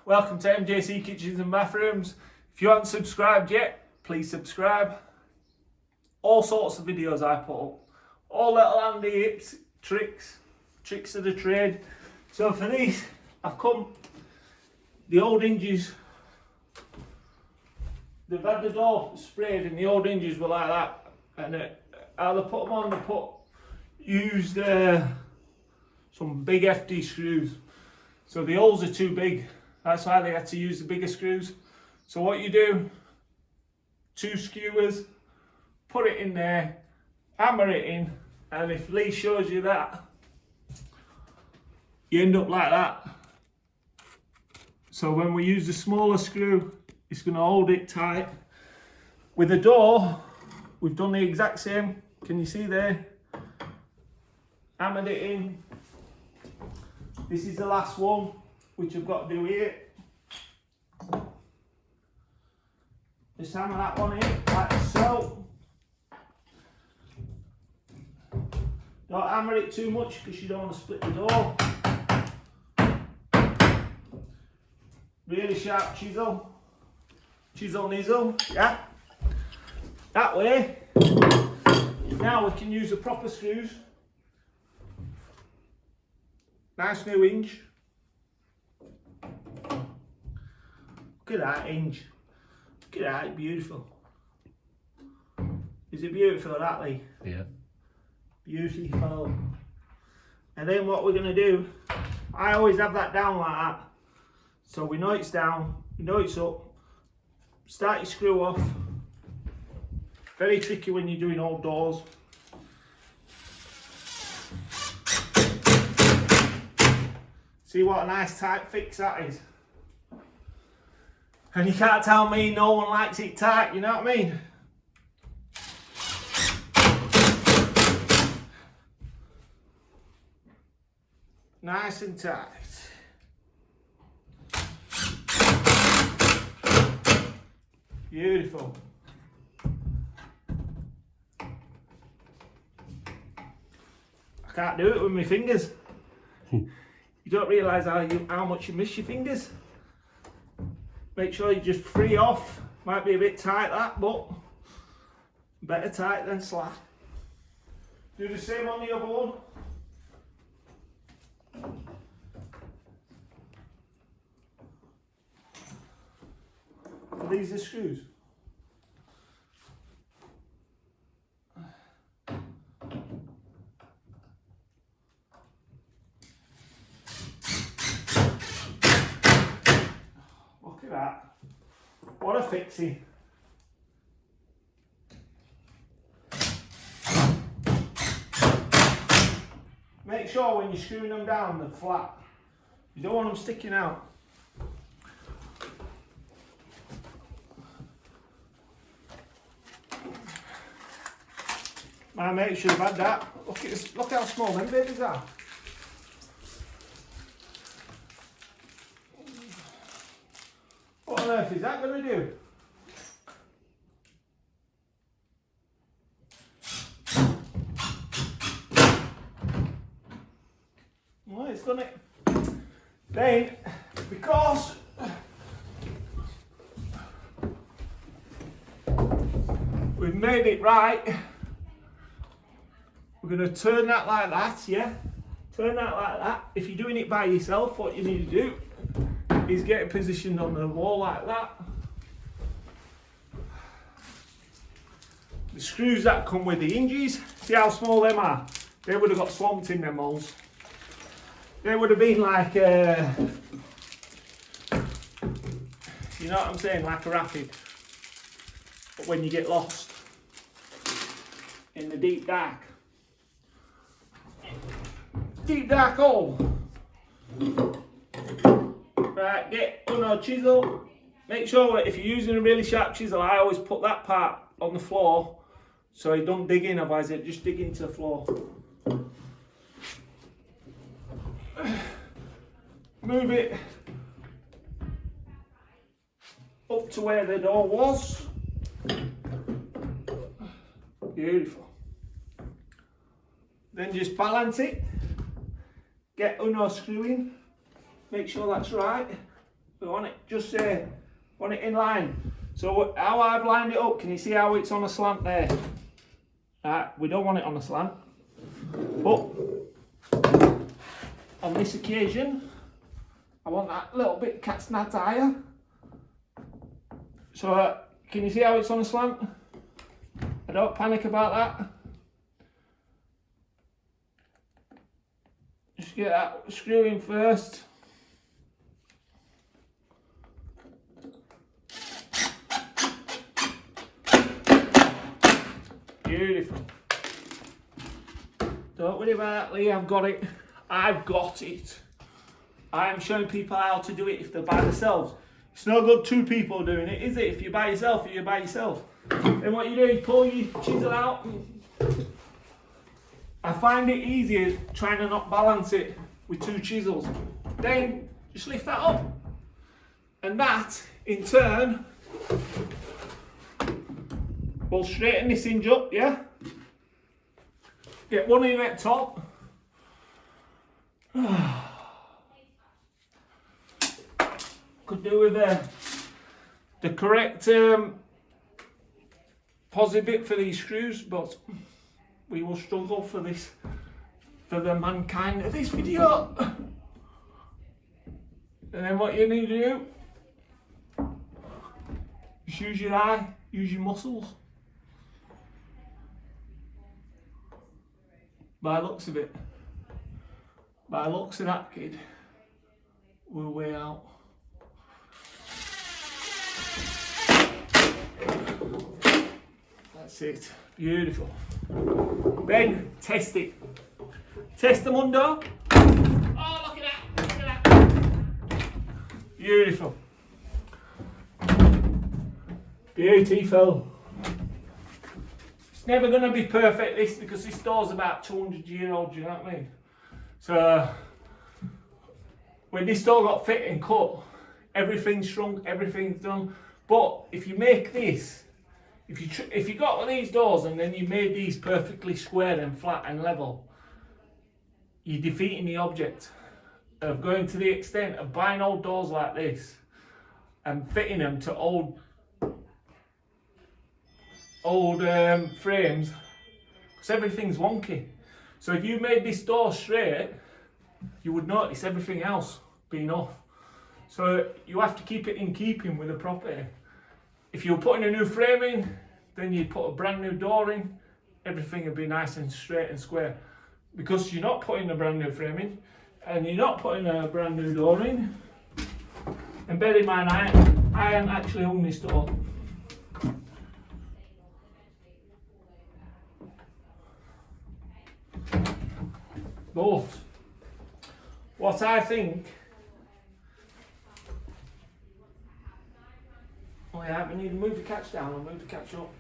Welcome to MJC Kitchens and Bathrooms. If you haven't subscribed yet, please subscribe. All sorts of videos I put up. All little handy tips, tricks of the trade. So for these, I've come, the old hinges, they've had the door sprayed and the old hinges were like that. And how they put them on, used some big FD screws. So the holes are too big. That's why they had to use the bigger screws. So what you do, 2 skewers, put it in there, hammer it in, and if Lee shows you that, you end up like that. So when we use the smaller screw, it's going to hold it tight. With the door, we've done the exact same. Can you see there? Hammered it in. This is the last one, which I've got to do here. Just hammer that one in, like so. Don't hammer it too much because you don't want to split the door. Really sharp chisel. Chisel nizzle, yeah. That way. Now we can use the proper screws. Nice new hinge. Look at that hinge. Look at that, beautiful. Is it beautiful, that, Lee? Yeah. Beautiful. And then what we're going to do, I always have that down like that. So we know it's down, we know it's up. Start your screw off. Very tricky when you're doing old doors. See what a nice tight fix that is. And you can't tell me no one likes it tight, you know what I mean? Nice and tight. Beautiful. I can't do it with my fingers. You don't realise how much you miss your fingers. Make sure you just free off. Might be a bit tight that, but better tight than slack. Do the same on the other one. Are these the screws? Look at that. What a fixie. Make sure when you're screwing them down they're flat. You don't want them sticking out. My mate should have had that. Look how small them babies are. What on earth is that going to do? Well, it's done it. Then, because we've made it right, we're going to turn that like that, yeah? Turn that like that. If you're doing it by yourself, what you need to do is get it positioned on the wall like that. The screws that come with the hinges, see how small them are? They would have got swamped in them holes. They would have been like, you know what I'm saying, like a rapid. But when you get lost in the deep dark hole. Right, get a chisel. Make sure if you're using a really sharp chisel, I always put that part on the floor so it don't dig in, otherwise it just dig into the floor. Move it up to where the door was. Beautiful. Then just balance it. Get uno screw in. Make sure that's right. We want it just want it in line. So how I've lined it up, can you see how it's on a slant there? Right, we don't want it on a slant. But on this occasion, I want that little bit cat's nat higher. So can you see how it's on a slant? I don't panic about that. Just get that screw in first. Beautiful. Don't worry about that, Lee, I've got it. I've got it. I am showing people how to do it if they're by themselves. It's no good two people doing it, is it? If you're by yourself, you're by yourself. Then what you do is pull your chisel out. I find it easier trying to not balance it with two chisels. Then just lift that up. And that, in turn, will straighten this hinge up, yeah? Get one in at top. Could do with the correct positive bit for these screws, but we will struggle for this, for the mankind of this video. And then what you need to do, just use your eye, use your muscles. By the looks of it, by the looks of that kid, we're way out. That's it, beautiful. Then test it. Test the mundo. Oh, look at that, look at that. Beautiful. Beautiful. It's never going to be perfect, this, because this door's about 200 years old, do you know what I mean? So, when this door got fit and cut, everything's shrunk, everything's done. But if you make this, if you got one of these doors and then you made these perfectly square and flat and level, you're defeating the object of going to the extent of buying old doors like this and fitting them to old frames, because everything's wonky. So if you made this door straight, you would notice everything else being off. So you have to keep it in keeping with the property. If you're putting a new frame in, then you put a brand new door in, everything would be nice and straight and square. Because you're not putting a brand new frame in, and you're not putting a brand new door in. And bear in mind, I haven't actually hung this door. But what I think, oh yeah, we need to move the catch down and move the catch up.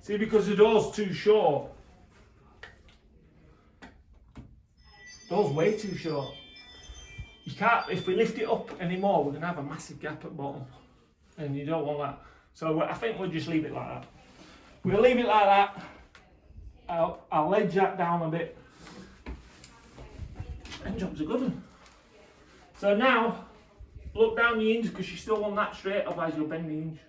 See, because the door's too short. The door's way too short. You can't, if we lift it up anymore, we're going to have a massive gap at the bottom. And you don't want that. So I think we'll just leave it like that. We'll leave it like that. I'll ledge that down a bit. And job's a good one. So now, look down the hinge, because you still want that straight, otherwise you'll bend the hinge.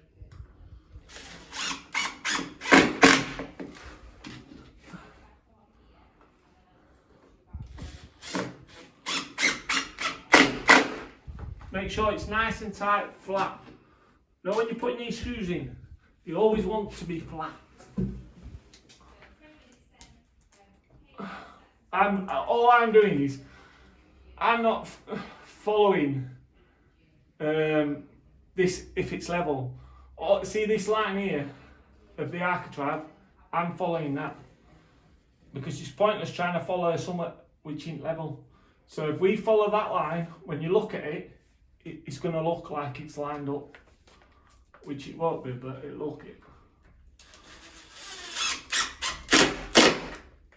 Make sure it's nice and tight, flat. You know, when you're putting these screws in, you always want to be flat. All I'm doing is, I'm not following this if it's level. Or, see this line here of the architrave, I'm following that. Because it's pointless trying to follow something which ain't level. So if we follow that line, when you look at it, it's going to look like it's lined up, which it won't be, but it'll look it.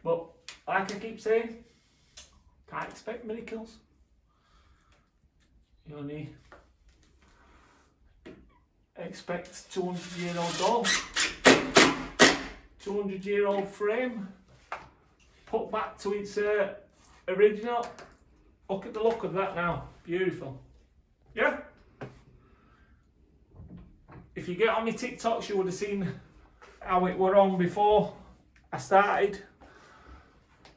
But like I keep saying, can't expect miracles. You only expect 200-year-old door, 200-year-old frame, put back to its original. Look at the look of that now, beautiful. Yeah? If you get on my TikToks, you would have seen how it were on before I started.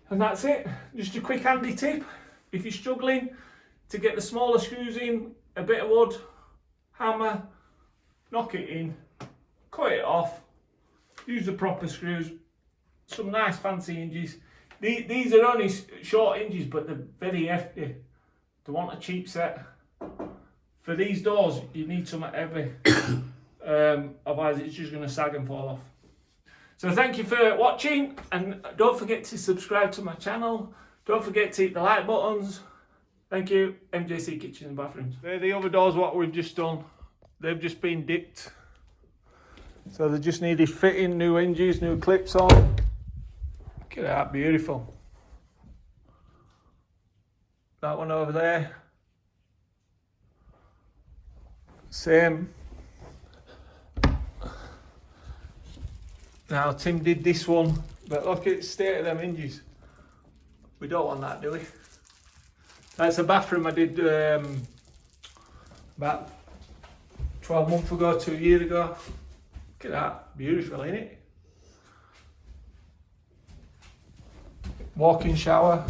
And that's it, just a quick handy tip. If you're struggling to get the smaller screws in, a bit of wood, hammer, knock it in, cut it off, use the proper screws, some nice fancy hinges. These are only short hinges, but they're very hefty. They want a cheap set. For these doors, you need something heavy. Otherwise it's just going to sag and fall off. So thank you for watching, and don't forget to subscribe to my channel. Don't forget to hit the like buttons. Thank you. MJC Kitchen and Bathrooms. They're the other doors what we've just done. They've just been dipped. So they just needed fitting, new hinges, new clips on. Look at that, beautiful. That one over there. Same. Now Tim did this one, but look at the state of them hinges. We don't want that, do we? That's a bathroom I did about 12 months ago, 2 years ago. Look at that, beautiful, isn't it? Walk-in shower.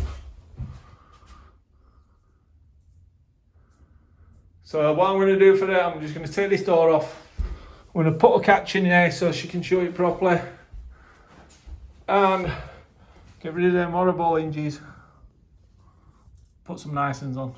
So what I'm going to do for that, I'm just going to take this door off. I'm going to put a catch in there so she can show it properly. And get rid of them horrible hinges. Put some nice ones on.